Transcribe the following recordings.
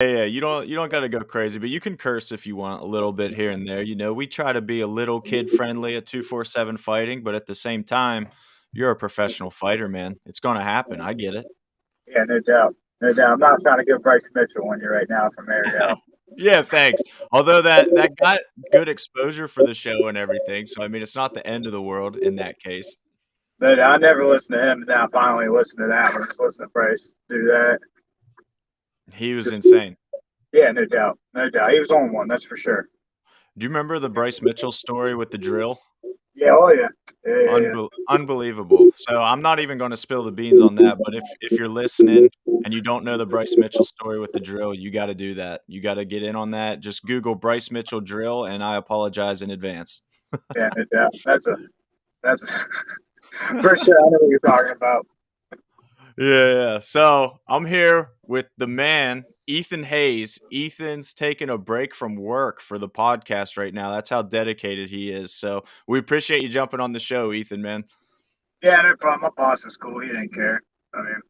Yeah, you don't gotta go crazy, but you can curse if you want a little bit here and there. We try to be a little kid friendly at 247 Fighting, but at the same time, you're a professional fighter, man. It's gonna happen. I get it. Yeah, no doubt. No doubt. I'm not trying to give Bryce Mitchell one you right now from Ariel. Yeah, thanks. Although that got good exposure for the show and everything, so I mean, it's not the end of the world in that case. But I never listened to him, and now I finally listened to that one. Just listen to Bryce do that. He was Just insane. yeah, no doubt. No doubt. He was on one, that's for sure. Do you remember the Bryce Mitchell story with the drill? Yeah, oh yeah. Yeah, yeah, yeah. Unbelievable. So I'm not even gonna spill the beans on that, but if you're listening and you don't know the Bryce Mitchell story with the drill, you gotta do that. You gotta get in on that. Just Google Bryce Mitchell drill, and I apologize in advance. Yeah, no doubt. That's a for sure. I know what you're talking about. Yeah. So I'm here with the man, Ethan Hayes. Ethan's taking a break from work for the podcast right now. That's how dedicated he is. So we appreciate you jumping on the show, Ethan, man. Yeah, no problem. My boss is cool. He didn't care. I mean,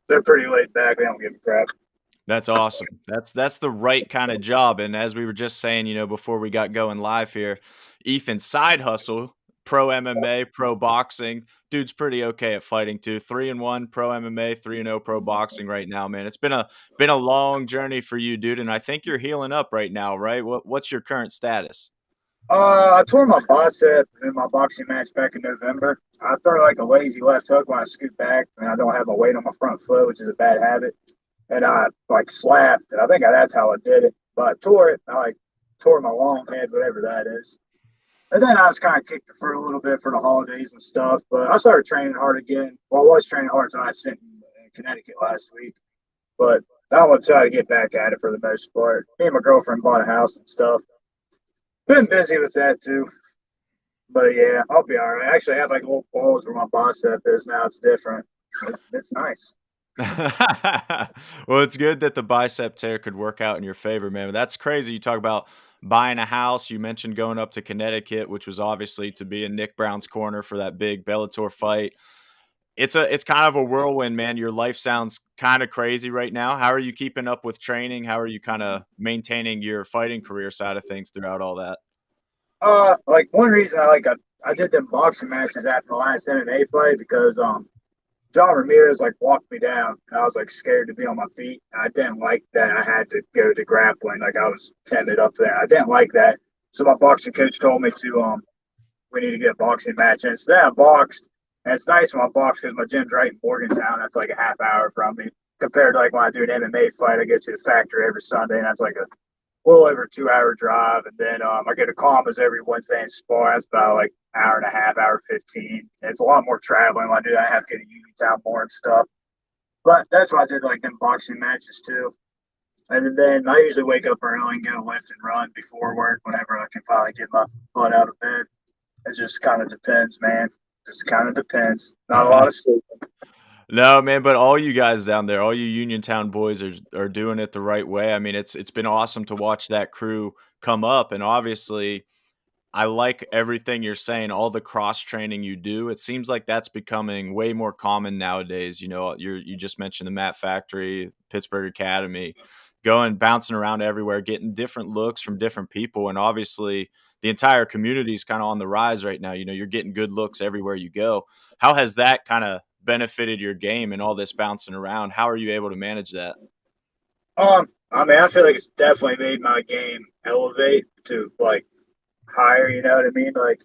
they're pretty laid back. They don't give a crap. That's awesome. That's the right kind of job. And as we were just saying, before we got going live here, Ethan's side hustle, pro MMA, pro boxing. Dude's pretty okay at fighting too. 3-1 pro MMA, 3-0 pro boxing right now, man. It's been a long journey for you, dude, and I think you're healing up right now, right? What's your current status? I tore my bicep in my boxing match back in November. I throw like a lazy left hook when I scoot back, and I don't have my weight on my front foot, which is a bad habit. And I like slapped, and I think that's how I did it. But I tore it. I like tore my long head, whatever that is. And then I was kind of kicked for a little bit for the holidays and stuff. But I started training hard again. Well, I was training hard until I sent in Connecticut last week. But I want to try to get back at it for the most part. Me and my girlfriend bought a house and stuff. Been busy with that too. But yeah, I'll be all right. I actually have like little balls where my bicep is now. It's different. It's nice. Well, it's good that the bicep tear could work out in your favor, man. But that's crazy. You talk about buying a house. You mentioned going up to Connecticut, which was obviously to be in Nick Browne's corner for that big Bellator fight. It's kind of a whirlwind, man. Your life sounds kind of crazy right now. How are you keeping up with training? How are you kind of maintaining your fighting career side of things throughout all that? Like one reason I did them boxing matches after the last MMA fight because John Ramirez like walked me down and I was like scared to be on my feet. I didn't like that I had to go to grappling. Like I was timid up there. I didn't like that. So my boxing coach told me to we need to get a boxing match in. So then I boxed. And it's nice when I box because my gym's right in Morgantown. That's like a half hour from me. Compared to like when I do an MMA fight, I go to the factory every Sunday and that's like a little over 2 hour drive. And then I get to Commas every Wednesday and spar. That's about like hour and a half, hour 15. And it's a lot more traveling when I do that. I have to get to Uniontown more and stuff. But that's why I did like them boxing matches too. And then I usually wake up early and go lift and run before work whenever I can finally get my butt out of bed. It just kind of depends, man. Just kind of depends. Not a lot of sleep. No, man, but all you guys down there, all you Uniontown boys are doing it the right way. I mean, it's been awesome to watch that crew come up, and obviously, I like everything you're saying, all the cross training you do. It seems like that's becoming way more common nowadays. You just mentioned the Mat Factory, Pittsburgh Academy, going bouncing around everywhere, getting different looks from different people, and obviously the entire community is kind of on the rise right now. You're getting good looks everywhere you go. How has that kind of benefited your game and all this bouncing around? How are you able to manage that? I mean, I feel like it's definitely made my game elevate to like higher. You know what I mean? Like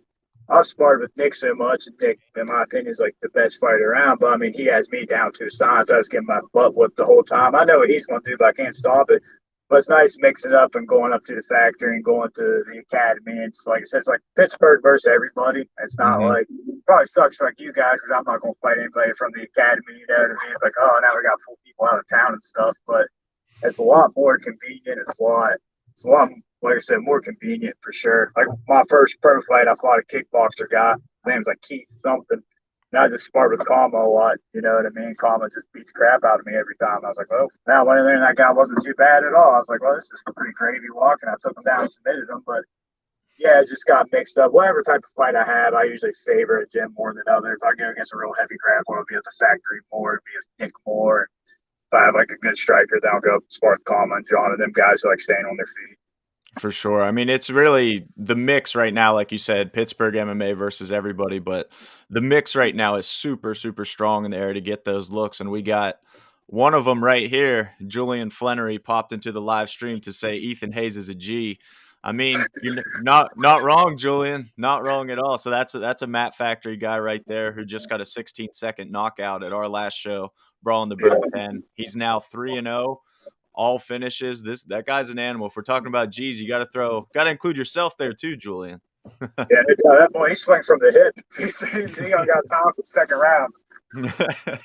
I've sparred with Nick so much, and Nick, in my opinion, is like the best fighter around. But I mean, he has me down to a science. I was getting my butt whipped the whole time. I know what he's going to do, but I can't stop it. But it's nice mixing it up and going up to the factory and going to the academy. It's like I said, it's like Pittsburgh versus everybody. It's not Mhm. like probably sucks for like you guys because I'm not going to fight anybody from the academy. You know what I mean? It's like, oh, now we got to pull people out of town and stuff. But it's a lot more convenient. It's a lot, like I said, more convenient for sure. Like my first pro fight, I fought a kickboxer guy. His name's like Keith something. And I just sparred with Kama a lot. You know what I mean? Kama just beat the crap out of me every time. I was like, well, now I went in there and that guy wasn't too bad at all. I was like, well, this is a pretty gravy walk. And I took him down and submitted him. But yeah, it just got mixed up. Whatever type of fight I have, I usually favor a gym more than others. If I go against a real heavy grappler, it'll be at the factory more, it'll be a Nick more. if I have like a good striker, then I'll go Sparth Kama and John and them guys who like staying on their feet. For sure. I mean, it's really the mix right now, like you said, Pittsburgh MMA versus everybody, but the mix right now is super, super strong in there to get those looks. And we got one of them right here. Julian Flannery popped into the live stream to say Ethan Hayes is a G. I mean, you're not wrong, Julian. Not wrong at all. So that's a Matt Factory guy right there who just got a 16-second knockout at our last show, Brawling the Bird 10. He's now 3-0. All finishes. That guy's an animal. If we're talking about G's, you got to include yourself there too, Julian. Yeah, that boy, he swings from the hip. He don't got time for second rounds.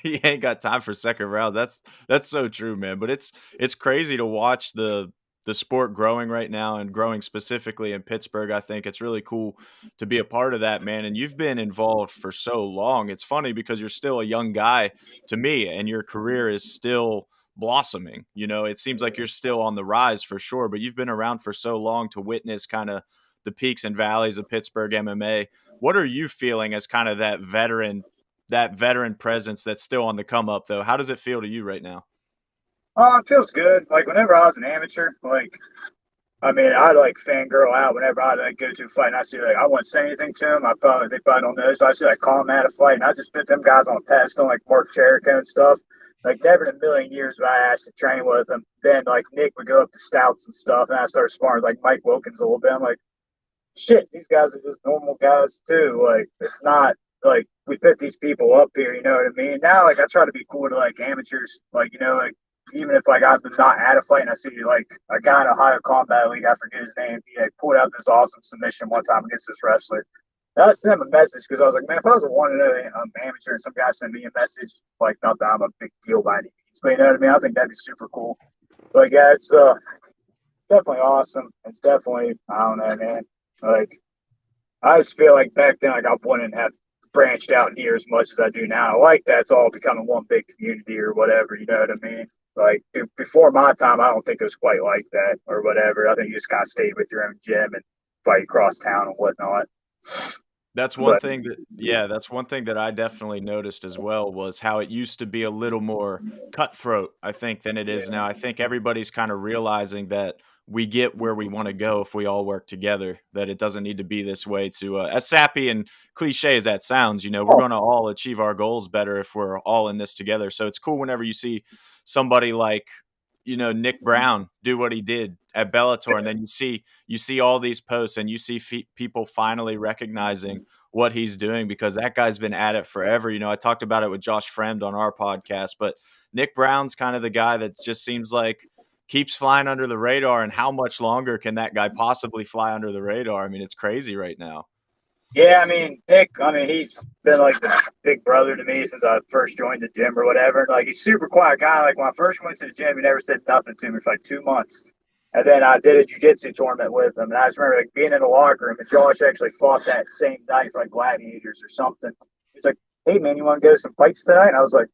He ain't got time for second rounds. That's so true, man. But it's crazy to watch the sport growing right now and growing specifically in Pittsburgh. I think it's really cool to be a part of that, man. And you've been involved for so long. It's funny because you're still a young guy to me, and your career is still blossoming. You know, it seems like you're still on the rise for sure, but you've been around for so long to witness kind of the peaks and valleys of Pittsburgh MMA. What are you feeling as kind of that veteran presence that's still on the come up though? How does it feel to you right now? Oh, it feels good. Like whenever I was an amateur, like I mean, I'd like fangirl out whenever I'd like go to a fight and I see like I wouldn't say anything to them. They probably don't know. So I see like call them at a fight and I just put them guys on a pedestal like Mark Jericho and stuff. Like never in a million years would I ask to train with them. Then like Nick would go up to stouts and stuff and I started sparring with, like Mike Wilkins a little bit. I'm like, shit, these guys are just normal guys too. Like it's not like we put these people up here, you know what I mean? Now like I try to be cool to like amateurs, like you know, like even if like I've been not at a fight and I see like a guy in a higher combat league, I forget his name, he like pulled out this awesome submission one time against this wrestler. I sent him a message because I was like, man, if I was a 1-0 amateur and some guy sent me a message, like not that I'm a big deal by any means, but you know what I mean? I think that'd be super cool. But yeah, it's definitely awesome. It's definitely, I don't know, man. Like I just feel like back then, like I wouldn't have branched out here as much as I do now. Like that's all becoming one big community or whatever. You know what I mean? Like before my time, I don't think it was quite like that or whatever. I think you just kind of stayed with your own gym and fight across town and whatnot. That's one thing that I definitely noticed as well was how it used to be a little more cutthroat, I think, than it is now. I think everybody's kind of realizing that we get where we want to go if we all work together, that it doesn't need to be this way to as sappy and cliche as that sounds, you know, we're going to all achieve our goals better if we're all in this together. So it's cool whenever you see somebody like, you know, Nick Browne do what he did at Bellator, and then you see all these posts and you see people finally recognizing what he's doing because that guy's been at it forever. You know, I talked about it with Josh Fremd on our podcast, but Nick Browne's kind of the guy that just seems like keeps flying under the radar. And how much longer can that guy possibly fly under the radar? I mean, it's crazy right now. Yeah, I mean, Nick, he's been like the big brother to me since I first joined the gym or whatever. Like, he's a super quiet guy. Like, when I first went to the gym, he never said nothing to me for like 2 months. And then I did a jiu-jitsu tournament with him. And I just remember like being in the locker room and Josh actually fought that same night for like gladiators or something. He's like, hey, man, you want to go to some fights tonight? And I was like,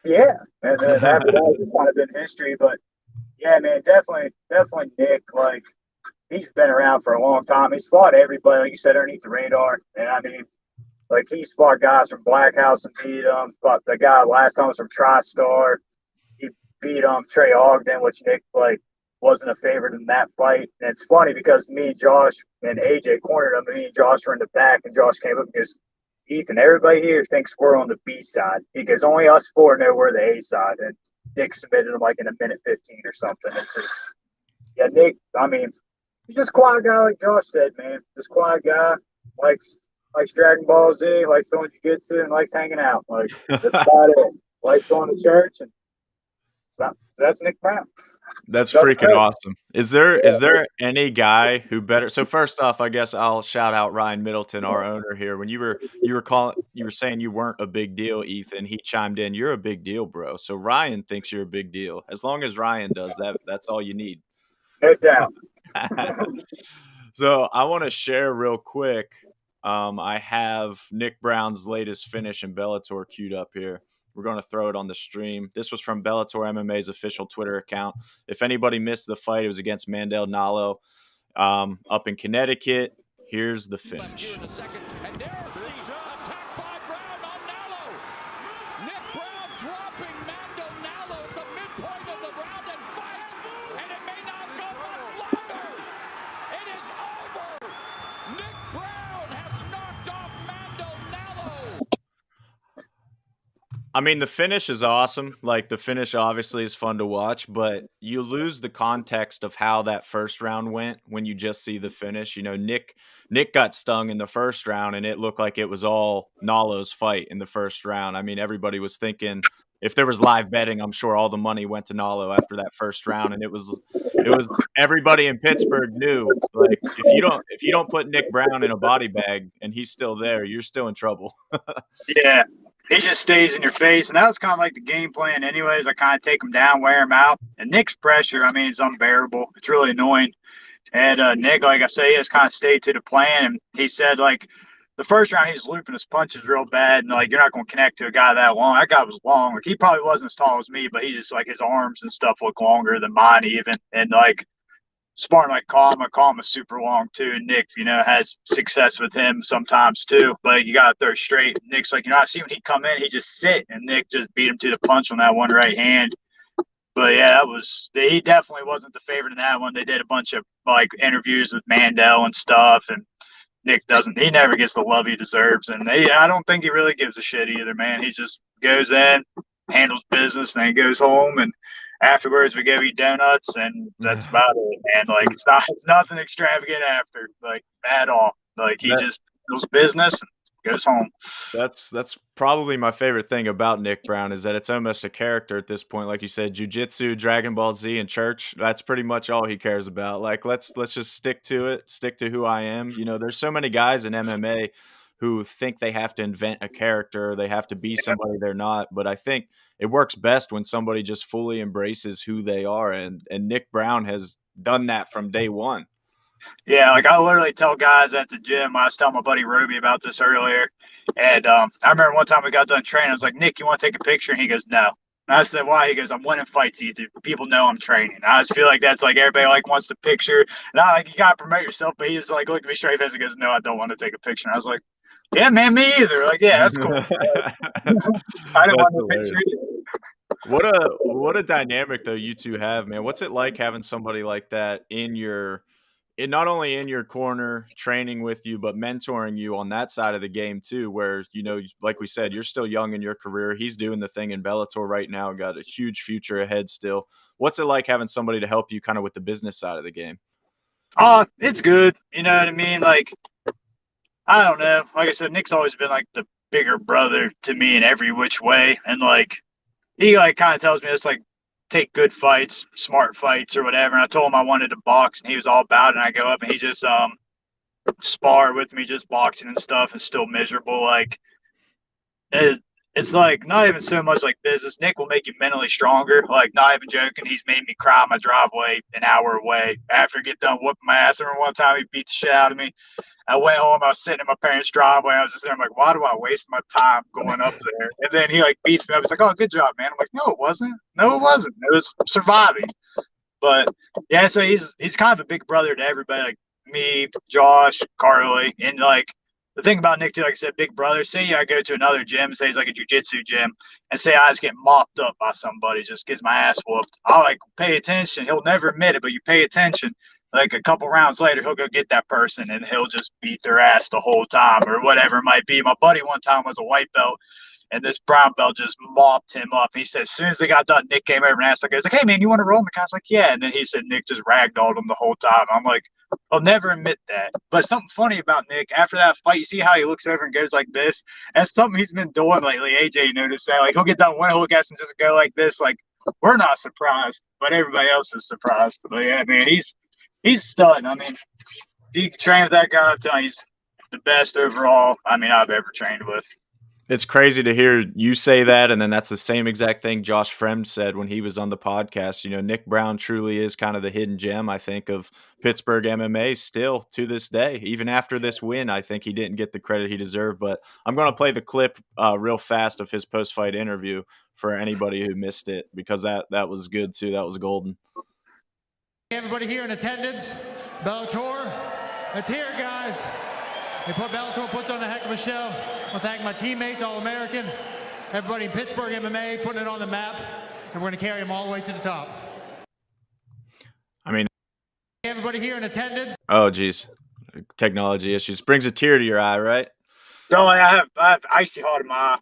yeah. And then after that, it's kind of been history. But, yeah, man, definitely Nick. Like, he's been around for a long time. He's fought everybody, like you said, underneath the radar. And I mean, like he's fought guys from Black House and beat him. Fought the guy last time was from TriStar. He beat Trey Ogden, which Nick like wasn't a favorite in that fight. And it's funny because me and Josh and AJ cornered him. And me and Josh were in the back, and Josh came up and goes, Ethan, everybody here thinks we're on the B side because only us four know we're the A side. And Nick submitted him like in a minute 15 or something. It's just, yeah, Nick, he's just a quiet guy, like Josh said, man. Just quiet guy, likes Dragon Ball Z, likes going jiu-jitsu, and likes hanging out. Like, that's about it. Likes going to church, and that's Nick Browne. That's freaking great. Awesome. Is there any guy who better? So first off, I guess I'll shout out Ryan Middleton, our owner here. When you were saying you weren't a big deal, Ethan, he chimed in, "You're a big deal, bro." So Ryan thinks you're a big deal. As long as Ryan does that, that's all you need. No doubt. So I want to share real quick. I have Nick Browne's latest finish in Bellator queued up here. We're going to throw it on the stream. This was from Bellator MMA's official Twitter account. If anybody missed the fight, it was against Mandel Nalo up in Connecticut. Here's the finish. And there's the attack by Browne on Nalo. Nick Browne dropping Mandel Nalo at the I mean, the finish is awesome. Like, the finish obviously is fun to watch, but you lose the context of how that first round went when you just see the finish. You know, Nick got stung in the first round, and it looked like it was all Nalo's fight in the first round. I mean, everybody was thinking if there was live betting, I'm sure all the money went to Nalo after that first round, and it was everybody in Pittsburgh knew, like, if you don't put Nick Browne in a body bag and he's still there, you're still in trouble. Yeah, he just stays in your face, and that was kind of like the game plan, anyways. I kind of take him down, wear him out, and Nick's pressure, I mean, it's unbearable. It's really annoying. And Nick, like I say, has kind of stayed to the plan, and he said like the first round he's looping his punches real bad, and like you're not going to connect to a guy that long. That guy was long. Like he probably wasn't as tall as me, but he just like his arms and stuff look longer than mine even, and like Spartan like Calm is super long too. And Nick, has success with him sometimes too. But you gotta throw straight. Nick's like, I see when he come in, he just sit, and Nick just beat him to the punch on that one right hand. But yeah, he definitely wasn't the favorite in that one. They did a bunch of like interviews with Mandel and stuff, and Nick he never gets the love he deserves. And I don't think he really gives a shit either, man. He just goes in, handles business, and then he goes home, and afterwards we go eat donuts, and that's about it, man. Like it's nothing extravagant after, like at all. Like he just does business and goes home. That's probably my favorite thing about Nick Browne is that it's almost a character at this point. Like you said, jujitsu, Dragon Ball Z, and church. That's pretty much all he cares about. Like let's just stick to it, stick to who I am. You know, there's so many guys in MMA who think they have to invent a character, they have to be somebody they're not. But I think it works best when somebody just fully embraces who they are, and Nick Browne has done that from day one. Yeah, like I literally tell guys at the gym. I was telling my buddy Roby about this earlier, and I remember one time we got done training. I was like, "Nick, you want to take a picture?" And he goes, "No." And I said, "Why?" He goes, "I'm winning fights, Ethan. People know I'm training." I just feel like that's like everybody like wants the picture, and I like you gotta promote yourself. But he just like looked at me straight face and goes, "No, I don't want to take a picture." And I was like, "Yeah, man, me either." Like, yeah, that's cool. I didn't want to picture either. What a dynamic though you two have, man. What's it like having somebody like that not only in your corner training with you, but mentoring you on that side of the game too, where, like we said, you're still young in your career. He's doing the thing in Bellator right now, got a huge future ahead still. What's it like having somebody to help you kind of with the business side of the game? It's good. You know what I mean? Like, I don't know. Like I said, Nick's always been like the bigger brother to me in every which way. And like, he like kind of tells me it's like take good fights, smart fights or whatever. And I told him I wanted to box, and he was all about it. And I go up and he just spar with me, just boxing and stuff, and still miserable. Like it's like not even so much like business. Nick will make you mentally stronger. Like not even joking. He's made me cry in my driveway an hour away after I get done whooping my ass. I remember one time he beat the shit out of me. I went home. I was sitting in my parents' driveway. I was just there. I'm like, why do I waste my time going up there? And then he like beats me up. He's like, oh, good job, man. I'm like, no, it wasn't. No, it wasn't. It was surviving. But yeah, so he's kind of a big brother to everybody, like me, Josh, Carly, and like the thing about Nick too, like I said, big brother. Say I go to another gym, say it's like a jujitsu gym, and say I just get mopped up by somebody, just gets my ass whooped. I'll like pay attention. He'll never admit it, but you pay attention. Like a couple rounds later, he'll go get that person and he'll just beat their ass the whole time or whatever it might be. My buddy one time was a white belt, and this brown belt just mopped him up. He said as soon as they got done, Nick came over and asked, like, he's like, hey, man, you want to roll? And the guy's like, yeah. And then he said Nick just ragdolled him the whole time. I'm like, I'll never admit that. But something funny about Nick, after that fight, you see how he looks over and goes like this? That's something he's been doing lately. AJ noticed that. Like, he'll get done one, he'll look at us and just go like this. Like, we're not surprised, but everybody else is surprised. But yeah, man, he's a stud. I mean, if you train with that guy, he's the best overall, I've ever trained with. It's crazy to hear you say that, and then that's the same exact thing Josh Fremd said when he was on the podcast. Nick Browne truly is kind of the hidden gem, I think, of Pittsburgh MMA still to this day. Even after this win, I think he didn't get the credit he deserved. But I'm going to play the clip real fast of his post-fight interview for anybody who missed it, because that was good too. That was golden. Everybody here in attendance, Bellator, let's hear it, guys. Bellator puts on a heck of a show. I want to thank my teammates, All-American, everybody in Pittsburgh MMA, putting it on the map, and we're going to carry them all the way to the top. I mean, everybody here in attendance. Oh, geez. Technology issues. Brings a tear to your eye, right? No, I have icy hot in my eye.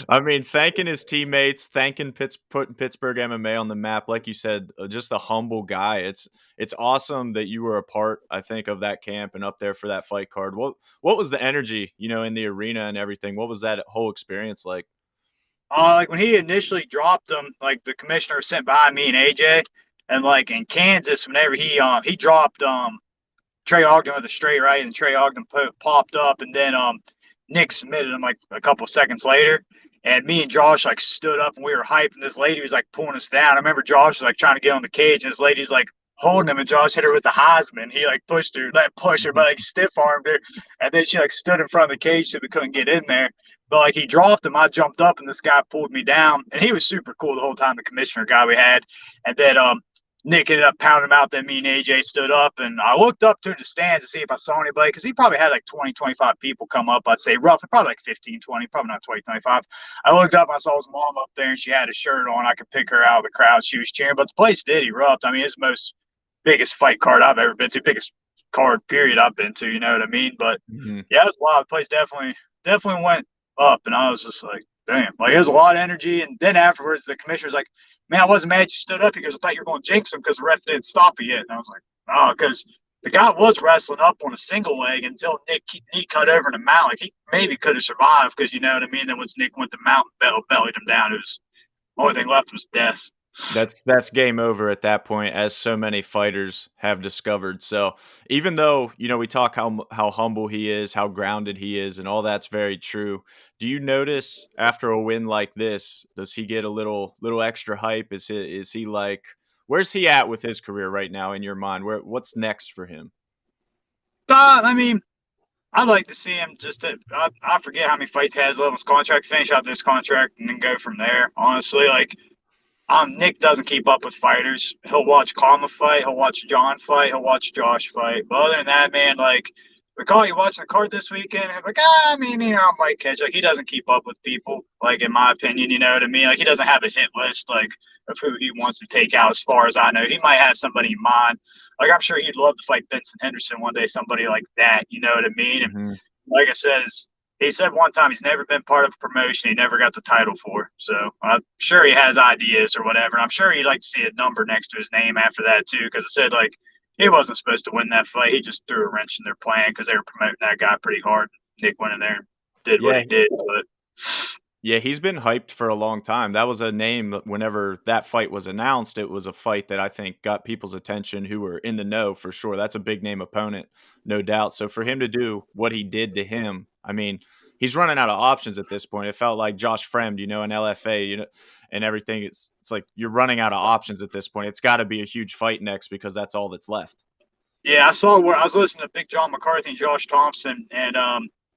I mean, thanking his teammates, thanking putting Pittsburgh MMA on the map, like you said, just a humble guy. It's awesome that you were a part, I think, of that camp and up there for that fight card. What was the energy, in the arena and everything? What was that whole experience like? Like when he initially dropped him, like the commissioner sent behind me and AJ, and like in Kansas, whenever he dropped Trey Ogden with a straight right, and Trey Ogden popped up, and then Nick submitted him like a couple seconds later. And me and Josh like stood up and we were hyped, and this lady was like pulling us down. I remember Josh was like trying to get on the cage, and this lady's like holding him, and Josh hit her with the Heisman. He like pushed her, but like stiff armed her, and then she like stood in front of the cage so we couldn't get in there. But like he dropped him, I jumped up, and this guy pulled me down, and he was super cool the whole time. The commissioner guy we had, and then Nick ended up pounding him out. Then me and AJ stood up, and I looked up to the stands to see if I saw anybody, because he probably had like 20, 25 people come up. I'd say roughly, probably like 15, 20, probably not 20, 25. I looked up, I saw his mom up there, and she had a shirt on. I could pick her out of the crowd. She was cheering, but the place did erupt. I mean, it's the most biggest fight card I've ever been to, biggest card period I've been to, you know what I mean? But yeah, it was wild. The place definitely went up, and I was just like, damn, like it was a lot of energy. And then afterwards, the commissioner's like, man, I wasn't mad you stood up. He goes, I thought you were going to jinx him because the ref didn't stop you yet. And I was like, oh, because the guy was wrestling up on a single leg until Nick knee cut over in the mount. Like he maybe could have survived, because you know what I mean. Then once Nick went to mount and bellied him down, it was the only thing left was death. That's game over at that point, as so many fighters have discovered. So even though we talk how humble he is, how grounded he is, and all that's very true. Do you notice after a win like this, does he get a little extra hype? Is he like, where's he at with his career right now in your mind? What's next for him? I mean, I'd like to see him I forget how many fights he has left on his contract, finish out this contract, and then go from there. Honestly, like. Nick doesn't keep up with fighters. He'll watch Kama fight. He'll watch John fight. He'll watch Josh fight. But other than that, man, like, recall you watching the card this weekend? I'm like, I mean, I might catch. Like, he doesn't keep up with people, like, in my opinion, you know what I mean? Like, he doesn't have a hit list, like, of who he wants to take out as far as I know. He might have somebody in mind. Like, I'm sure he'd love to fight Vincent Henderson one day, somebody like that, you know what I mean? And like I said, he said one time he's never been part of a promotion he never got the title for. So I'm sure he has ideas or whatever. And I'm sure he'd like to see a number next to his name after that too, because it said like he wasn't supposed to win that fight. He just threw a wrench in their plan because they were promoting that guy pretty hard. Nick went in there and did what he did. But yeah, he's been hyped for a long time. That was a name that whenever that fight was announced, it was a fight that I think got people's attention who were in the know for sure. That's a big name opponent, no doubt. So for him to do what he did to him, I mean, he's running out of options at this point. It felt like Josh Fremd, in LFA, and everything. It's like you're running out of options at this point. It's got to be a huge fight next because that's all that's left. Yeah, I saw where I was listening to Big John McCarthy and Josh Thompson, and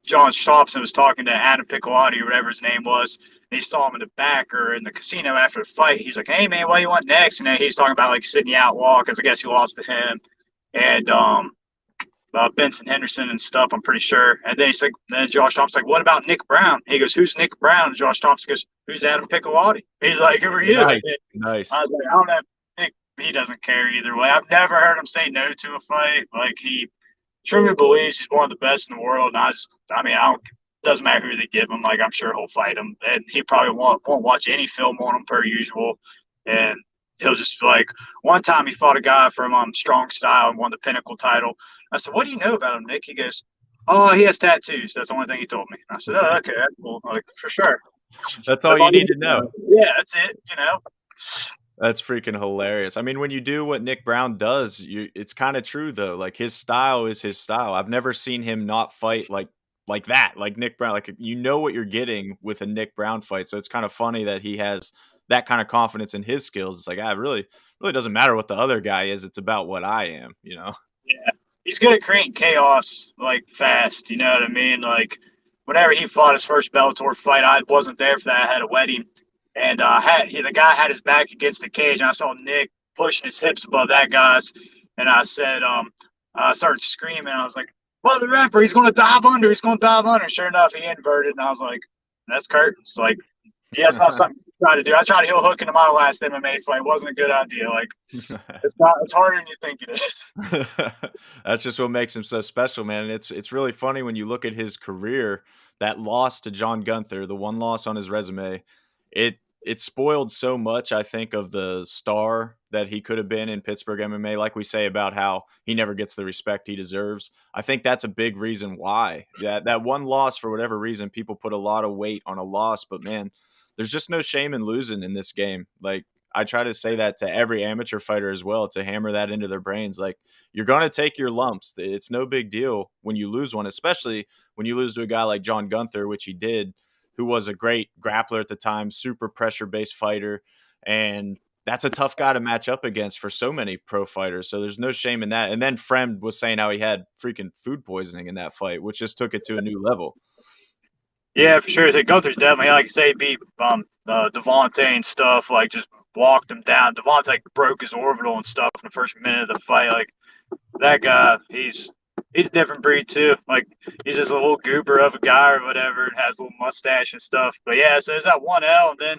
John Thompson was talking to Adam Piccolotti or whatever his name was. And he saw him in the back or in the casino after the fight. He's like, hey, man, what do you want next? And then he's talking about, like, Sidney Outlaw because I guess he lost to him. And Benson Henderson and stuff, I'm pretty sure. And then he's like, then Josh Thompson's like, what about Nick Browne? He goes, who's Nick Browne? And Josh Thompson goes, who's Adam Piccolotti? He's like, who are you? Nice. I was like, I don't know. Nick, he doesn't care either way. I've never heard him say no to a fight. Like, he truly believes he's one of the best in the world. And doesn't matter who they give him. Like, I'm sure he'll fight him. And he probably won't watch any film on him per usual. And he'll just like, one time he fought a guy from Strong Style and won the Pinnacle title. I said, what do you know about him, Nick? He goes, oh, he has tattoos. That's the only thing he told me. I said, oh, okay, that's cool. Like, for sure. That's all you need to know. Yeah, that's it, That's freaking hilarious. I mean, when you do what Nick Browne does, it's kind of true, though. Like, his style is his style. I've never seen him not fight like that, like Nick Browne. Like, what you're getting with a Nick Browne fight. So it's kind of funny that he has that kind of confidence in his skills. It's like, it really doesn't matter what the other guy is. It's about what I am, Yeah. He's good at creating chaos, like, fast. You know what I mean? Like, whenever he fought his first Bellator fight, I wasn't there for that. I had a wedding. And the guy had his back against the cage, and I saw Nick pushing his hips above that guy's. And I said, I started screaming. I was like, well, the referee, he's going to dive under. He's going to dive under. Sure enough, he inverted. And I was like, that's curtains. Like, yeah, it's not something I tried to heel hook into my last MMA fight. It wasn't a good idea. Like, it's harder than you think it is. That's just what makes him so special, man. And it's really funny when you look at his career. That loss to John Gunther, the one loss on his resume, it spoiled so much, I think, of the star that he could have been in Pittsburgh MMA. Like we say about how he never gets the respect he deserves. I think that's a big reason why. That one loss, for whatever reason, people put a lot of weight on a loss. But man, there's just no shame in losing in this game. Like, I try to say that to every amateur fighter as well, to hammer that into their brains. Like, you're going to take your lumps. It's no big deal when you lose one, especially when you lose to a guy like John Gunther, which he did, who was a great grappler at the time, super pressure-based fighter. And that's a tough guy to match up against for so many pro fighters. So there's no shame in that. And then Fremd was saying how he had freaking food poisoning in that fight, which just took it to a new level. Yeah, for sure. So Gunther's definitely, like you say, beat Devontae and stuff, like just walked him down. Devontae like, broke his orbital and stuff in the first minute of the fight. Like, that guy, he's a different breed too. Like, he's just a little goober of a guy or whatever, and has a little mustache and stuff. But yeah, so there's that one L, and then,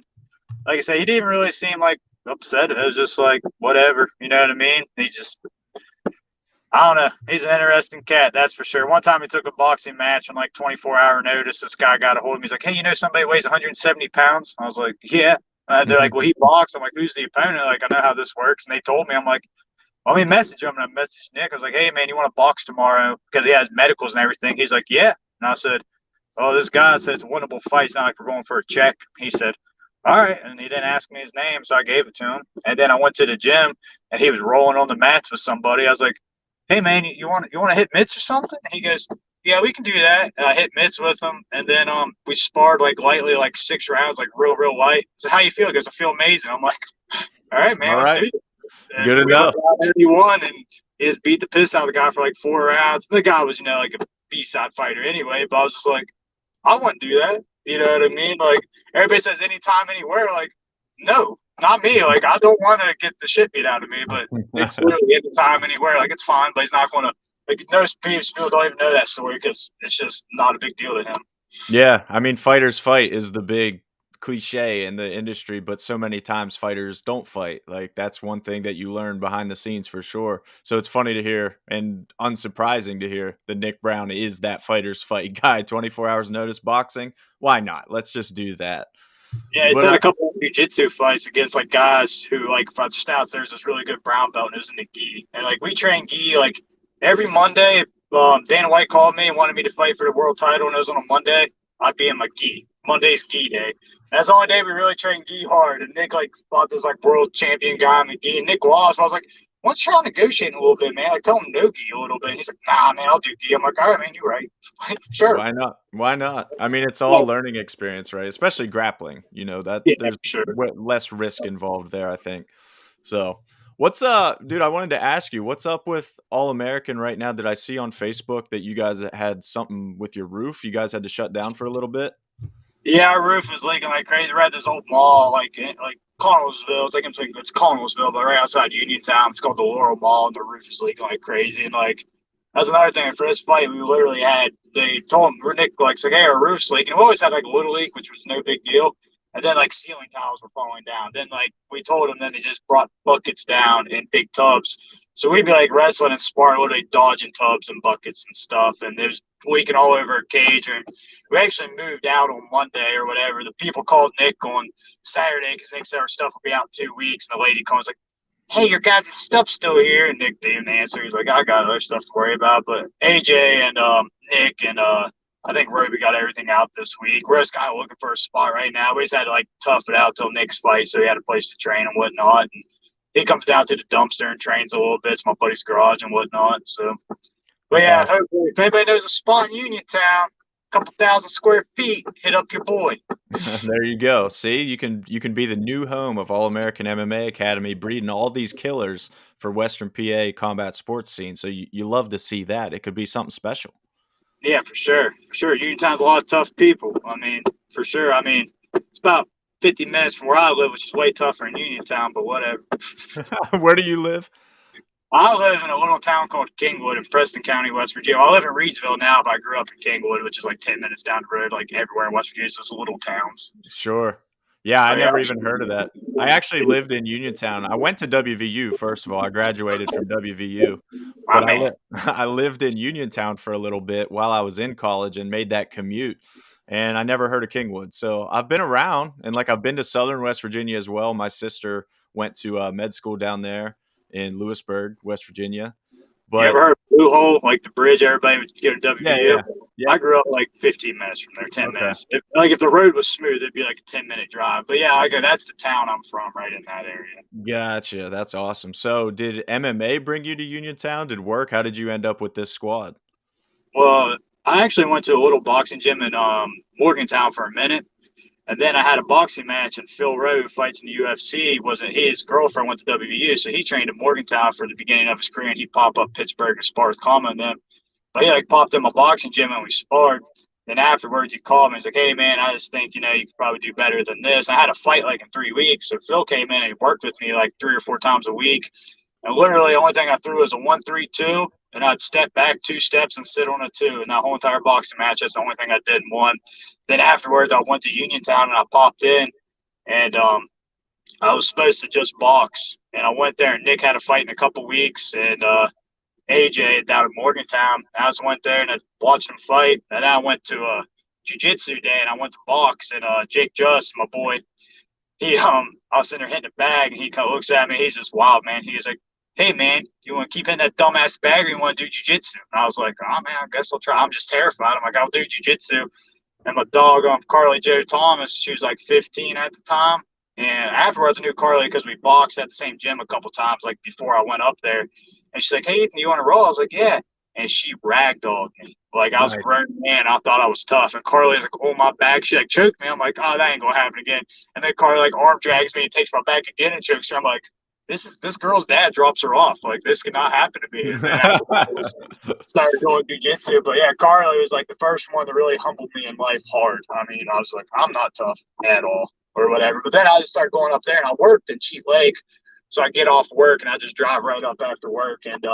like I said, he didn't really seem like upset. It was just like whatever, you know what I mean? He just, I don't know. He's an interesting cat, that's for sure. One time he took a boxing match on like 24-hour notice. This guy got a hold of me. He's like, hey, you know somebody weighs 170 pounds? I was like, yeah. They're like, well, he boxed. I'm like, who's the opponent? Like, I know how this works. And they told me, I'm like, let me message him. And I messaged Nick. I was like, hey, man, you want to box tomorrow? Because he has medicals and everything. He's like, yeah. And I said, oh, this guy said it's a winnable fight. It's not like we're going for a check. He said, all right. And he didn't ask me his name, so I gave it to him. And then I went to the gym, and he was rolling on the mats with somebody. I was like, hey, man, you want to hit mitts or something? And he goes, yeah, we can do that. And I hit mitts with him, and then we sparred like lightly, like 6 rounds, like real light. So how you feel? He goes, I feel amazing. I'm like, all right, man, let's do it. And good enough. He won, and he just beat the piss out of the guy for like 4 rounds. The guy was, like a B-side fighter anyway, but I was just like, I wouldn't do that. You know what I mean? Like, everybody says anytime, anywhere. Like, no, not me. Like, I don't want to get the shit beat out of me, but it's literally anytime, anywhere. Like, it's fine, but he's not going to. Like, most people don't even know that story because it's just not a big deal to him. Yeah, I mean, fighters fight is the big cliche in the industry, but so many times fighters don't fight. Like, that's one thing that you learn behind the scenes for sure. So it's funny to hear and unsurprising to hear that Nick Browne is that fighters fight guy. 24 hours notice boxing. Why not? Let's just do that. Yeah, he's had a couple of jiu-jitsu fights against like guys who, like, for the Stouts, there's this really good brown belt and it was in the gi. And like, we train gi like every Monday. Dana White called me and wanted me to fight for the world title, and it was on a Monday. I'd be in my gi. Monday's gi day. That's the only day we really train gi hard. And Nick like fought this like world champion guy in the gi. And Nick lost. I was like, why don't you try negotiating a little bit, man? Like, tell him no gi a little bit. And he's like, nah, man, I'll do gi. I'm like, all right, man, you're right. Sure. Why not? Why not? I mean, it's all a learning experience, right? Especially grappling. There's less risk involved there, I think. So what's dude, I wanted to ask you, what's up with All American right now? Did I see on Facebook that you guys had something with your roof? You guys had to shut down for a little bit? Yeah, our roof is leaking like crazy. We're at this old mall, like Connellsville. It's Connellsville, but right outside Uniontown. It's called the Laurel Mall, and the roof is leaking like crazy. And like, that's another thing. For this fight, we literally they told him, Nick, like, hey, our roof's leaking. We always had like a little leak, which was no big deal. And then like ceiling tiles were falling down. Then like we told them, then they just brought buckets down in big tubs. So we'd be like wrestling and sparring, literally dodging tubs and buckets and stuff. And there's leaking all over our cage. And we actually moved out on Monday or whatever. The people called Nick on Saturday because Nick said our stuff will be out in 2 weeks. And the lady comes like, hey, your guys' stuff's still here. And Nick didn't answer. He's like, I got other stuff to worry about. But AJ and Nick and I think Roby got everything out this week. We're just kind of looking for a spot right now. We just had to like tough it out till Nick's fight, so he had a place to train and whatnot. And he comes down to the dumpster and trains a little bit. It's my buddy's garage and whatnot. So, but yeah, hopefully, if anybody knows a spot in Uniontown, a couple 1,000 square feet, hit up your boy. There you go. See, you can be the new home of All American MMA Academy, breeding all these killers for Western PA combat sports scene. So you love to see that. It could be something special. Yeah, for sure. For sure. Uniontown's a lot of tough people. I mean, for sure. I mean, it's about 50 minutes from where I live, which is way tougher in Uniontown, but whatever. Where do you live? I live in a little town called Kingwood in Preston County, West Virginia. I live in Reedsville now, but I grew up in Kingwood, which is like 10 minutes down the road, like everywhere in West Virginia. It's just little towns. Sure. Yeah, I Oh, yeah. never even heard of that. I actually lived in Uniontown. I went to WVU, first of all. I graduated from WVU, My but man. I lived in Uniontown for a little bit while I was in college and made that commute, and I never heard of Kingwood. So, I've been around, and, like, I've been to Southern West Virginia as well. My sister went to, med school down there in Lewisburg, West Virginia, You ever but heard of Blue Hole, like the bridge everybody would go to yeah, WVU? yeah. I Yep. grew up like 15 minutes from there, 10 Okay. minutes. If the road was smooth, it'd be like a 10-minute drive. But yeah, that's the town I'm from, right in that area. Gotcha, that's awesome. So, did MMA bring you to Uniontown? Did work? How did you end up with this squad? Well, I actually went to a little boxing gym in Morgantown for a minute. And then I had a boxing match, and Phil Rowe, who fights in the UFC, his girlfriend went to WVU, so he trained in Morgantown for the beginning of his career, and he'd pop up Pittsburgh and spar with Kama and them. But he like popped in my boxing gym and we sparred. Then afterwards, he called me. He's like, "Hey man, I just think you could probably do better than this." I had a fight like in 3 weeks, so Phil came in and he worked with me like 3 or 4 times a week. And literally, the only thing I threw was a 1-3-2, and I'd step back 2 steps and sit on a two. And that whole entire boxing match, that's the only thing I did and won. Then afterwards, I went to Uniontown and I popped in, and I was supposed to just box. And I went there, and Nick had a fight in a couple weeks, and AJ down in Morgantown. I just went there and I watched him fight. And then I went to a jiu-jitsu day and I went to box. And Jake Just, my boy, I was sitting there hitting a bag, and he kind of looks at me. He's just wild, man. He's like, "Hey man, you want to keep hitting that dumbass bag, or you want to do jiu-jitsu?" And I was like, "Oh man, I guess I'll try." I'm just terrified. I'm like, "I'll do jiu-jitsu." And my dog, Carly Jo Thomas, she was like 15 at the time. And afterwards, I knew Carly because we boxed at the same gym a couple times, like before I went up there. And she's like, "Hey, Ethan, you want to roll?" I was like, "Yeah." And she ragdolled me. Like, I was a Nice. grown man. I thought I was tough. And Carly's like, "Oh, my back." She like choked me. I'm like, "Oh, that ain't going to happen again." And then Carly like arm drags me and takes my back again and chokes me. I'm like, this girl's dad drops her off. Like, this cannot happen to me. And then afterwards, started doing jujitsu. But yeah, Carly was like the first one that really humbled me in life hard. I mean, I was like, I'm not tough at all or whatever. But then I just started going up there, and I worked in Cheat Lake. So I get off work and I just drive right up after work. And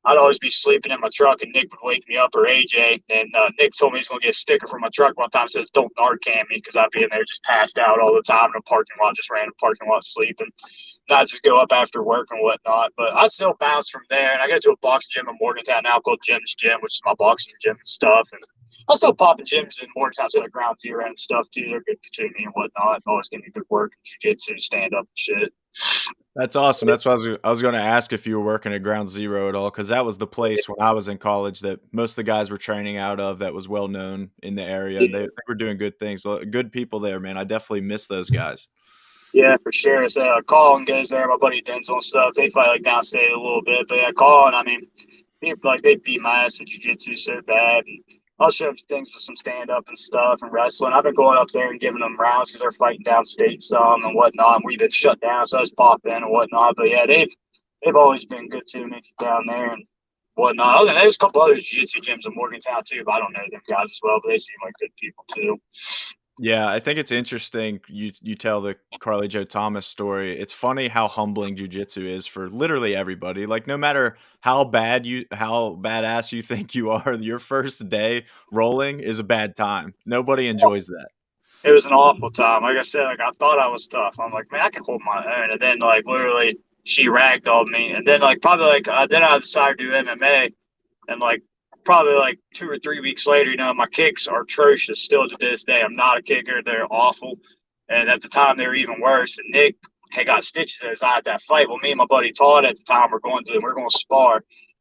I'd always be sleeping in my truck, and Nick would wake me up, or AJ. And Nick told me he's going to get a sticker for my truck one time that says, "Don't Narcan me," because I'd be in there just passed out all the time in a parking lot, just random parking lot sleeping. And I'd just go up after work and whatnot. But I still bounce from there. And I go to a boxing gym in Morgantown now called Jim's Gym, which is my boxing gym and stuff. And I still popping gyms in Morgantown, so like Ground Zero and stuff too. They're good to me and whatnot. Always give me good work, jiu-jitsu, stand up and shit. That's awesome. That's what I was gonna ask if you were working at Ground Zero at all, because that was the place when I was in college that most of the guys were training out of that was well known in the area, and they were doing good things. Good people there, man. I definitely miss those guys. Yeah, for sure. So Colin goes there, my buddy Denzel and stuff. They fight like downstate a little bit, but yeah, Colin, I mean, they beat my ass in jiu-jitsu so bad. And I'll show them things with some stand-up and stuff and wrestling. I've been going up there and giving them rounds because they're fighting downstate some and whatnot. And we've been shut down, so I just pop in and whatnot. But yeah, they've always been good to me down there and whatnot. Other than there's a couple other jiu-jitsu gyms in Morgantown too, but I don't know them guys as well. But they seem like good people too. Yeah, I think it's interesting you tell the Carly Jo Thomas story. It's funny how humbling jujitsu is for literally everybody. Like no matter how badass you think you are, your first day rolling is a bad time. Nobody enjoys that. It was an awful time. Like I said, like I thought I was tough. I'm like, man, I can hold my own. And then like literally she ragdolled me. And then like probably like then I decided to do MMA. And like probably like 2 or 3 weeks later, my kicks are atrocious still to this day. I'm not a kicker. They're awful. And at the time they were even worse. And Nick had got stitches in his eye at that fight. Well, me and my buddy Todd at the time we're going to spar.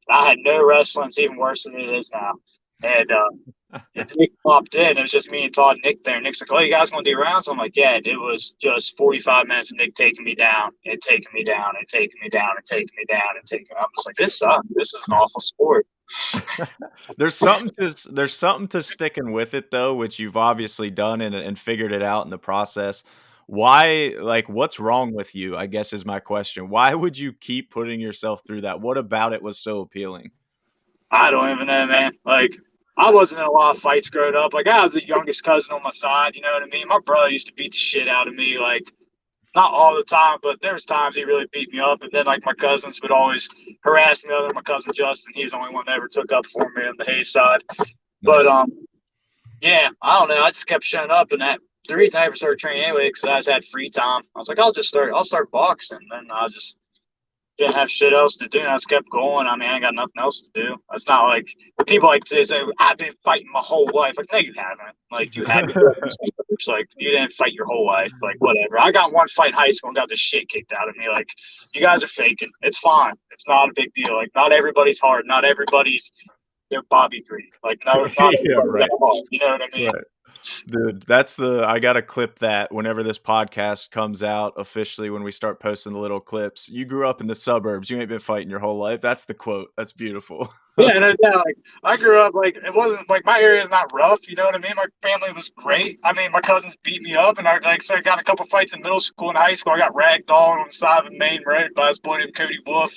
And I had no wrestling. It's even worse than it is now. And Nick popped in. It was just me and Todd and Nick there. Nick's like, "Oh, you guys want to do rounds?" I'm like, "Yeah." And it was just 45 minutes of Nick taking me down and taking me down and taking me down and taking me down and taking me. I'm just like, this sucks. This is an awful sport. There's something to sticking with it though, which you've obviously done and figured it out in the process. Why, like, what's wrong with you? I guess is my question. Why would you keep putting yourself through that? What about it was so appealing? I don't even know, man. Like, I wasn't in a lot of fights growing up. Like, I was the youngest cousin on my side. You know what I mean? My brother used to beat the shit out of me. Like, not all the time, but there's times he really beat me up. And then, like, my cousins would always harass me. Other than my cousin Justin, he's the only one that ever took up for me on the Hayes side. Nice. But yeah, I don't know. I just kept showing up, and that the reason I ever started training anyway, because I just had free time. I was like, I'll start boxing. And then I just didn't have shit else to do. And I just kept going. I mean, I ain't got nothing else to do. It's not like people like to say, I've been fighting my whole life. Like, no, you haven't. Like, you haven't. It's like, you didn't fight your whole life. Like, whatever. I got one fight in high school and got the shit kicked out of me. Like, you guys are faking. It's fine. It's not a big deal. Like, not everybody's hard. Not everybody's they're Bobby Green. Like, no, not Yeah, right. hard. You know what I mean? Right. Dude, I gotta clip that whenever this podcast comes out officially, when we start posting the little clips. You grew up in the suburbs. You ain't been fighting your whole life. That's the quote. That's beautiful. Yeah, no doubt. Like, I grew up, like, it wasn't, like, my area is not rough, you know what I mean? My family was great. I mean, my cousins beat me up, and I, like I said, got a couple fights in middle school and high school. I got ragdolled on the side of the main road by this boy named Cody Wolf.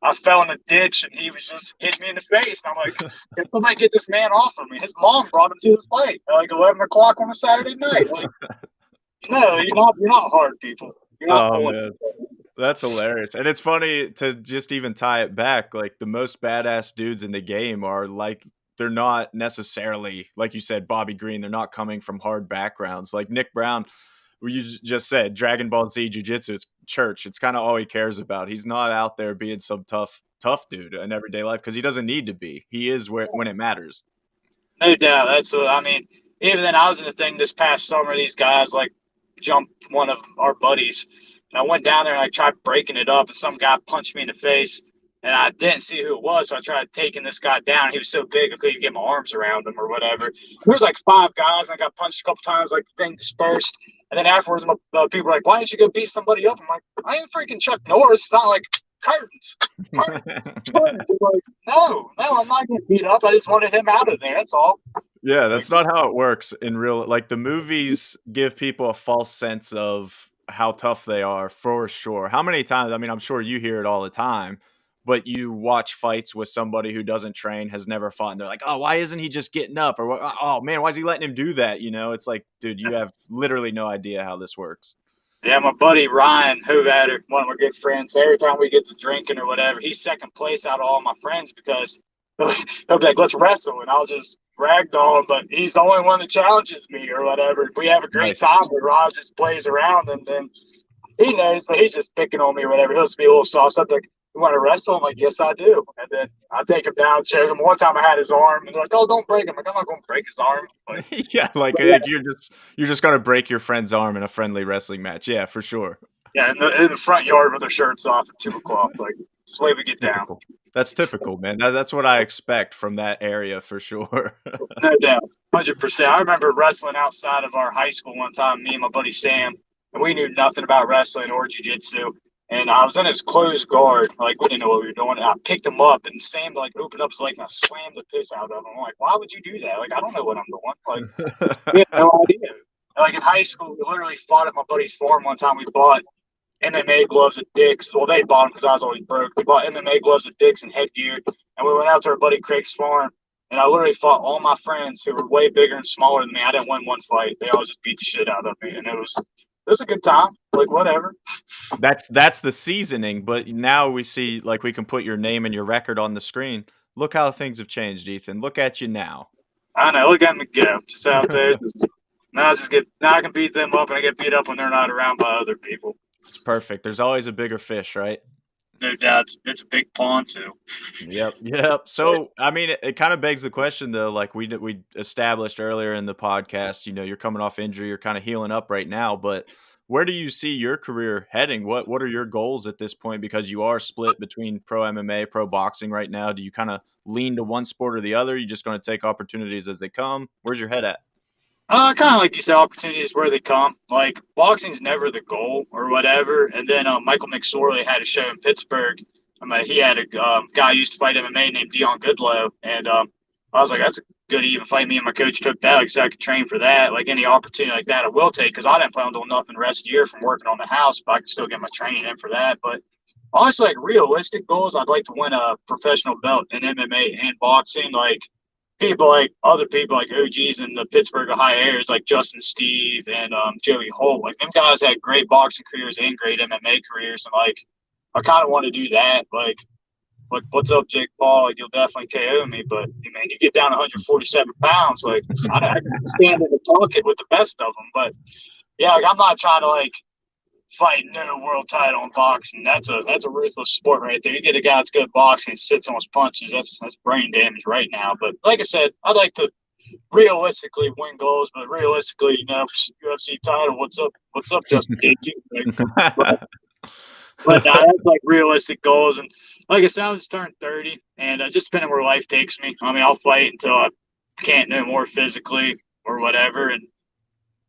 I fell in a ditch, and he was just hitting me in the face. And I'm like, can somebody get this man off of me? His mom brought him to the fight at, like, 11 o'clock on a Saturday night. Like, no, you're not hard, people. You're not Oh, going. man. That's hilarious. And it's funny to just even tie it back. Like, the most badass dudes in the game are like, they're not necessarily, like you said, Bobby Green. They're not coming from hard backgrounds. Like Nick Browne, who you just said, Dragon Ball Z Jiu-Jitsu, it's church. It's kind of all he cares about. He's not out there being some tough dude in everyday life, because he doesn't need to be. He is when it matters. No doubt. That's what I mean. Even then, I was in a thing this past summer. These guys like jumped one of our buddies, and I went down there and I tried breaking it up, and some guy punched me in the face, and I didn't see who it was, so I tried taking this guy down. He was so big I couldn't get my arms around him or whatever. There was like 5 guys, and I got punched a couple times. Like, the thing dispersed, and then afterwards, people were like, "Why didn't you go beat somebody up?" I'm like, "I ain't freaking Chuck Norris. It's not like curtains." It's like, no, I'm not getting beat up. I just wanted him out of there. That's all. Yeah, that's not how it works in real. Like, the movies give people a false sense of how tough they are, for sure. How many times? I mean, I'm sure you hear it all the time, but you watch fights with somebody who doesn't train, has never fought, and they're like, "Oh, why isn't he just getting up?" Or, "Oh man, why is he letting him do that?" You know, it's like, dude, you have literally no idea how this works. Yeah, my buddy Ryan Hovatter, one of my good friends, every time we get to drinking or whatever, he's second place out of all my friends because he'll be like, "Let's wrestle," and I'll just ragdoll him, but he's the only one that challenges me or whatever. We have a great time, but Raj just plays around, and then he knows, but he's just picking on me or whatever. He'll just be a little sauced up, like, "You want to wrestle?" I'm like, "Yes, I do." And then I take him down, choke him. One time I had his arm, and they're like, "Oh, don't break him." I'm like, "I'm not going to break his arm." Like, Yeah, like, you're just gonna break your friend's arm in a friendly wrestling match. Yeah, for sure. yeah, in the front yard with their shirts off at 2 o'clock. Like, it's the way we get down. That's typical, man. That's what I expect from that area, for sure. No doubt, 100%. I remember wrestling outside of our high school one time, me and my buddy Sam, and we knew nothing about wrestling or jiu-jitsu. And I was in his closed guard, like, we didn't know what we were doing. And I picked him up, and Sam like opened up his leg, and I slammed the piss out of him. I'm like, "Why would you do that?" Like, I don't know what I'm doing. Like, we had no idea. Like, in high school, we literally fought at my buddy's farm one time. We bought MMA gloves at Dick's. Well, they bought them because I was always broke. They bought MMA gloves at Dick's and headgear. And we went out to our buddy Craig's farm. And I literally fought all my friends who were way bigger and smaller than me. I didn't win one fight. They all just beat the shit out of me. And it was a good time. Like, whatever. That's the seasoning, but now we see, like, we can put your name and your record on the screen. Look how things have changed, Ethan. Look at you now. I know. Look at me go. Just out there. Now I can beat them up, and I get beat up when they're not around by other people. It's perfect. There's always a bigger fish, right? No doubt. It's a big pond too. Yep. So, I mean, it kind of begs the question, though. Like we established earlier in the podcast, you know, you're coming off injury, you're kind of healing up right now. But where do you see your career heading? What are your goals at this point? Because you are split between pro MMA, pro boxing right now. Do you kind of lean to one sport or the other? You're just going to take opportunities as they come? Where's your head at? Kind of like you said, opportunities where they come. Like, boxing's never the goal or whatever. And then Michael McSorley had a show in Pittsburgh. He had a guy who used to fight MMA named Dion Goodlow, and I was like, "That's a good even fight." Me and my coach took that, like, so I could train for that. Like, any opportunity like that, I will take, because I didn't plan on doing nothing the rest of the year from working on the house, but I can still get my training in for that. But honestly, like, realistic goals, I'd like to win a professional belt in MMA and boxing. Like, other people like OGs in the Pittsburgh, Ohio areas, like Justin Steve and Joey Holt. Like, them guys had great boxing careers and great MMA careers. And, like, I kind of want to do that. Like, what's up, Jake Paul? Like, you'll definitely KO me, but man, you get down 147 pounds, like I can stand in the pocket with the best of them. But yeah, like, I'm not trying to like fight no world title in boxing. That's a ruthless sport right there. You get a guy that's good at boxing and sits on his punches. That's brain damage right now. But like I said, I'd like to realistically win goals, but realistically, UFC title. What's up, Justin Gaethje? But that's like realistic goals. And like I said, I just turned 30, and just depending where life takes me. I mean, I'll fight until I can't no more physically or whatever. And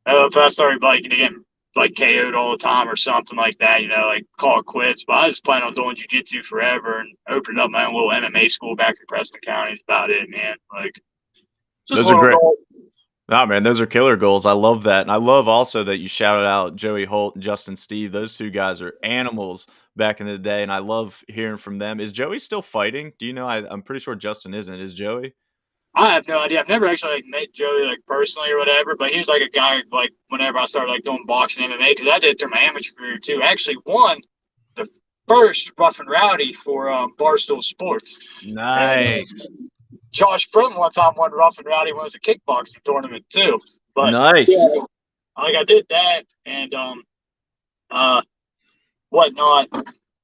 if I started like getting like KO'd all the time or something like that, like call it quits. But I just plan on doing jiu-jitsu forever and opening up my own little MMA school back in Preston County. Is about it, man. Like, just those are great. goal. No, man, those are killer goals. I love that. And I love also that you shouted out Joey Holt and Justin Steve. Those two guys are animals back in the day, and I love hearing from them. Is Joey still fighting? Do you know? I'm pretty sure Justin isn't. Is Joey? I have no idea. I've never actually like met Joey like personally or whatever, but he was like a guy like whenever I started like doing boxing MMA, because I did it through my amateur career too. I actually won the first Rough and Rowdy for Barstool Sports. Nice. And, Josh Frum one time won Rough and Rowdy when it was a kickboxing tournament too. But nice. Yeah, like I did that and whatnot.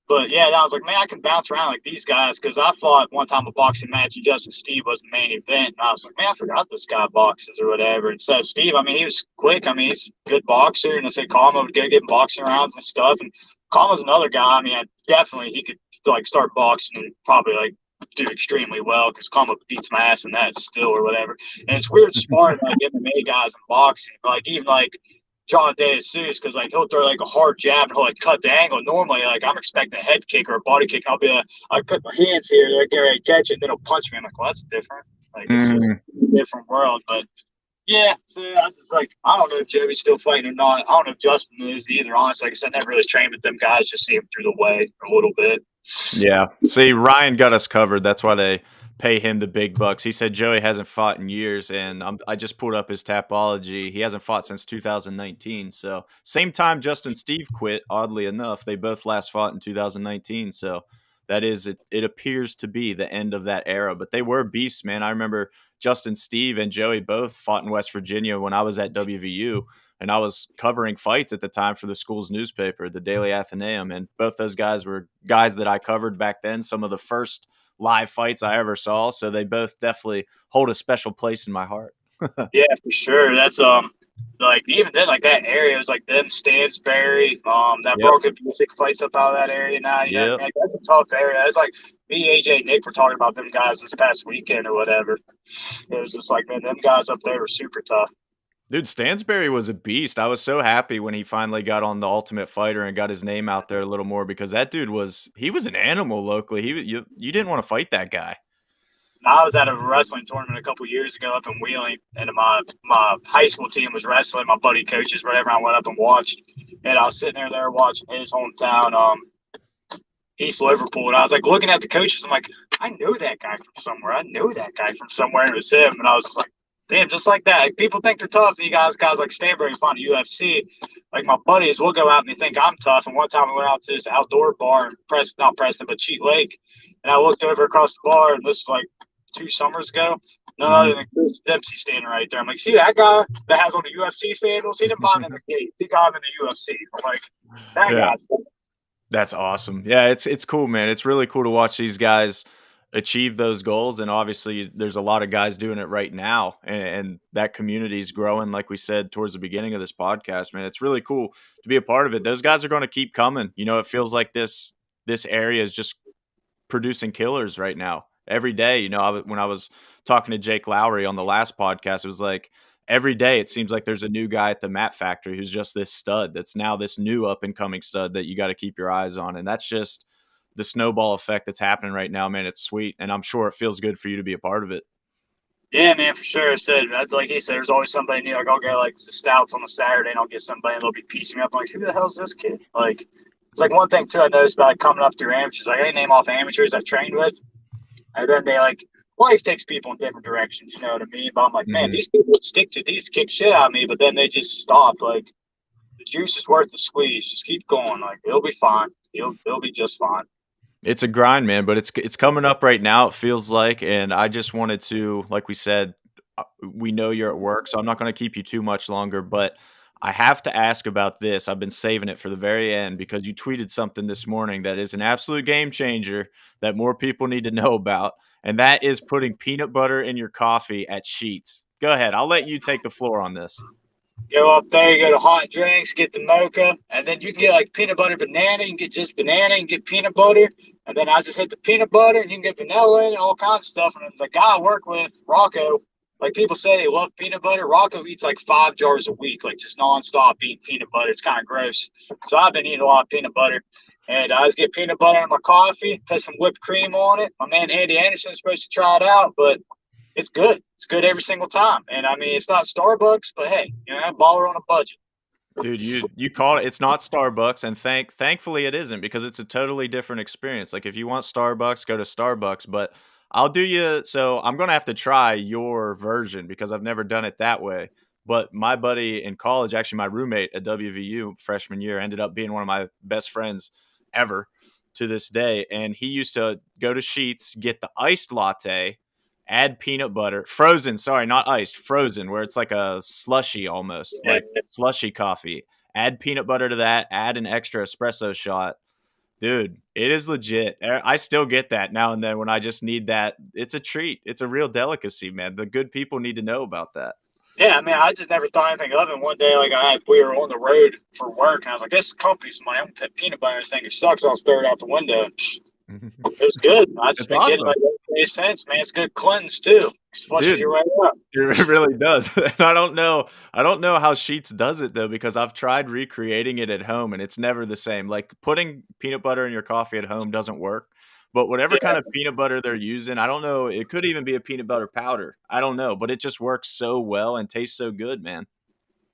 But yeah, I was like, man, I can bounce around like these guys, because I fought one time a boxing match and Justin Steve was the main event. And I was like, man, I forgot this guy boxes or whatever. And so Steve, I mean, he was quick. I mean, he's a good boxer. And I said, Kama would go get boxing rounds and stuff. And Kama's another guy. I mean, he could like start boxing and probably like do extremely well, because Kama beats my ass in that still or whatever. And it's weird sparring like MMA guys in boxing, like even like John De Jesus, because like he'll throw like a hard jab and he'll like cut the angle. Normally, like I'm expecting a head kick or a body kick. I'll be like, I put my hands here, like get ready to catch it, and then he'll punch me. I'm like, well, that's different. Like it's just a different world. But yeah, so I just like, I don't know if Joey's still fighting or not. I don't know if Justin is either. Honestly, like I said, I never really trained with them guys. Just see him through the way a little bit. Yeah. See, Ryan got us covered. That's why they pay him the big bucks. He said Joey hasn't fought in years, and I just pulled up his Tapology. He hasn't fought since 2019. So same time Justin Steve quit, oddly enough. They both last fought in 2019. So that is, it appears to be the end of that era. But they were beasts, man. I remember Justin Steve and Joey both fought in West Virginia when I was at WVU. And I was covering fights at the time for the school's newspaper, the Daily Athenaeum. And both those guys were guys that I covered back then, some of the first live fights I ever saw. So they both definitely hold a special place in my heart. Yeah, for sure. That's like even then, like that area was like them Stansbury, that Broken Music fights up out of that area now. Yeah, like, that's a tough area. It's like me, AJ, Nick were talking about them guys this past weekend or whatever. It was just like, man, them guys up there were super tough. Dude, Stansbury was a beast. I was so happy when he finally got on The Ultimate Fighter and got his name out there a little more, because that dude was an animal locally. You didn't want to fight that guy. I was at a wrestling tournament a couple years ago up in Wheeling, and my high school team was wrestling. My buddy coaches, whatever, I went up and watched, and I was sitting there watching his hometown, East Liverpool, and I was like looking at the coaches. I'm like, I know that guy from somewhere. And it was him, and I was just like, damn, just like that. Like, people think they're tough. You guys like Stanbury find UFC. Like my buddies will go out and they think I'm tough. And one time we went out to this outdoor bar in Preston, but Cheat Lake. And I looked over across the bar, and this was like 2 summers ago. None other than Chris Dempsey standing right there. I'm like, see that guy that has on the UFC sandals? He didn't buy him in the cage. He got him in the UFC. I'm like, that guy's tough. That's awesome. Yeah, it's cool, man. It's really cool to watch these guys achieve those goals, and obviously there's a lot of guys doing it right now, and that community is growing, like we said towards the beginning of this podcast, man. It's really cool to be a part of it. Those guys are going to keep coming. It feels like this area is just producing killers right now every day. When I was talking to Jake Lowry on the last podcast, it was like every day it seems like there's a new guy at the Mat Factory who's just this stud that's now this new up and coming stud that you got to keep your eyes on. And that's just the snowball effect that's happening right now, man. It's sweet, and I'm sure it feels good for you to be a part of it. Yeah, man, for sure. That's like he said, there's always somebody new. Like I'll get like the stouts on a Saturday, and I'll get somebody, and they'll be piecing me up. I'm like, who the hell is this kid? Like, it's like one thing too I noticed about coming up through amateurs. Like I name off amateurs I trained with, and then they like life takes people in different directions. You know what I mean? But I'm like, man, these people stick to these, kick shit out of me, but then they just stop. Like the juice is worth the squeeze. Just keep going. Like it'll be fine. It'll be just fine. It's a grind, man, but it's coming up right now, it feels like, and I just wanted to, like we said, we know you're at work, so I'm not gonna keep you too much longer, but I have to ask about this. I've been saving it for the very end because you tweeted something this morning that is an absolute game changer that more people need to know about, and that is putting peanut butter in your coffee at Sheetz. Go ahead. I'll let you take the floor on this. Go up there, you go to hot drinks, get the mocha, and then you can get like peanut butter banana. You can get just banana and get peanut butter. And then I just hit the peanut butter, and you can get vanilla and all kinds of stuff. And the guy I work with, Rocco, like people say they love peanut butter. Rocco eats like 5 jars a week, like just nonstop eating peanut butter. It's kind of gross. So I've been eating a lot of peanut butter. And I just get peanut butter in my coffee, put some whipped cream on it. My man Andy Anderson is supposed to try it out, but it's good. It's good every single time. And I mean, it's not Starbucks, but hey, baller on a budget. Dude, you called it. It's not Starbucks, and thankfully it isn't because it's a totally different experience. Like if you want Starbucks, go to Starbucks, but I'll do you so I'm gonna have to try your version because I've never done it that way. But my buddy in college, actually my roommate at WVU freshman year, ended up being one of my best friends ever to this day. And he used to go to Sheetz, get the iced latte, add peanut butter, frozen, sorry, not iced, frozen, where it's like a slushy almost, like slushy coffee. Add peanut butter to that, add an extra espresso shot. Dude, it is legit. I still get that now and then when I just need that. It's a treat. It's a real delicacy, man. The good people need to know about that. Yeah, I mean, I just never thought anything of it. One day, like we were on the road for work, and I was like, "This company's money. I'm gonna put peanut butter in this thing. It sucks. I'll throw it out the window." It was good. I just been getting like 8 cents, man. It's good cleanse too. It flushes you right up. It really does. And I don't know how Sheetz does it though, because I've tried recreating it at home and it's never the same. Like putting peanut butter in your coffee at home doesn't work. But whatever kind of peanut butter they're using, I don't know. It could even be a peanut butter powder. I don't know, but it just works so well and tastes so good, man.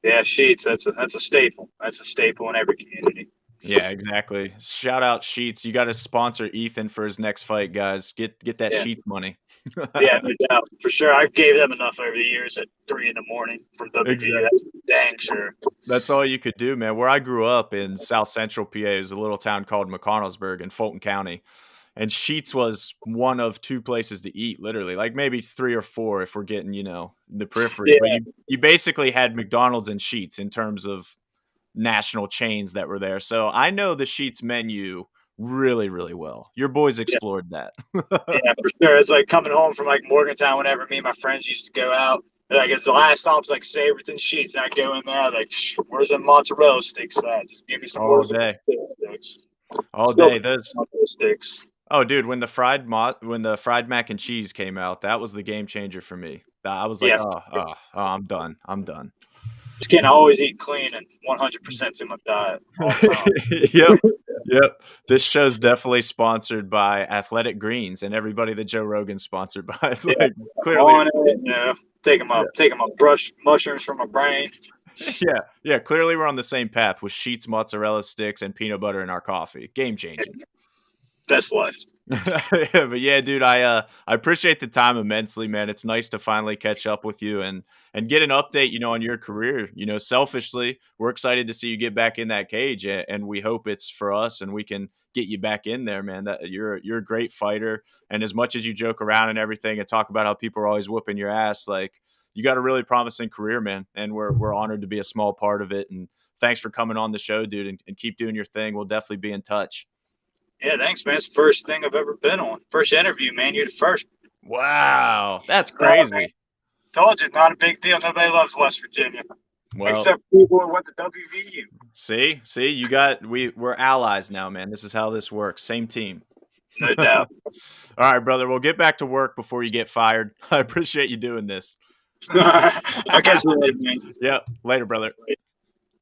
Yeah, Sheetz. That's a staple. That's a staple in every community. Yeah, exactly. Shout out Sheetz. You got to sponsor Ethan for his next fight, guys. Get that Sheetz money. Yeah, no doubt. For sure. I gave them enough over the years at 3 a.m. from WB. Exactly. That's dang sure. That's all you could do, man. Where I grew up in South Central PA is a little town called McConnellsburg in Fulton County. And Sheetz was one of 2 places to eat, literally, like maybe 3 or 4 if we're getting, the peripheries. Yeah. But you basically had McDonald's and Sheetz in terms of national chains that were there. So I know the Sheetz menu really, really well. Your boys explored that. Yeah, for sure. It's like coming home from like Morgantown whenever me and my friends used to go out. Like it's the last stop's like Saberton Sheetz, and I go in there like, where's the mozzarella sticks at? Just give me some all day. Sticks. All day. Those sticks. Oh, dude, when the fried mac and cheese came out, that was the game changer for me. I was like, I'm done. Just can't always eat clean and 100% in my diet. Yep. This show's definitely sponsored by Athletic Greens and everybody that Joe Rogan's sponsored by. It's like clearly, take them up, brush mushrooms from my brain. Yeah. Clearly, we're on the same path with Sheetz mozzarella sticks and peanut butter in our coffee. Game changing. Best life. But yeah, dude, I appreciate the time immensely, man. It's nice to finally catch up with you and get an update, on your career. Selfishly, we're excited to see you get back in that cage, and we hope it's for us and we can get you back in there, man. That you're a great fighter, and as much as you joke around and everything and talk about how people are always whooping your ass, like you got a really promising career, man, and we're honored to be a small part of it. And thanks for coming on the show, dude, and keep doing your thing. We'll definitely be in touch. Yeah, thanks, man. It's the first thing I've ever been on. First interview, man. You're the first. Wow, that's crazy. Told you, not a big deal. Nobody loves West Virginia. Well, except people who went to WVU. See, we're allies now, man. This is how this works. Same team. No doubt. All right, brother. We'll get back to work before you get fired. I appreciate you doing this. I guess we're later, man. Yep. Later, brother.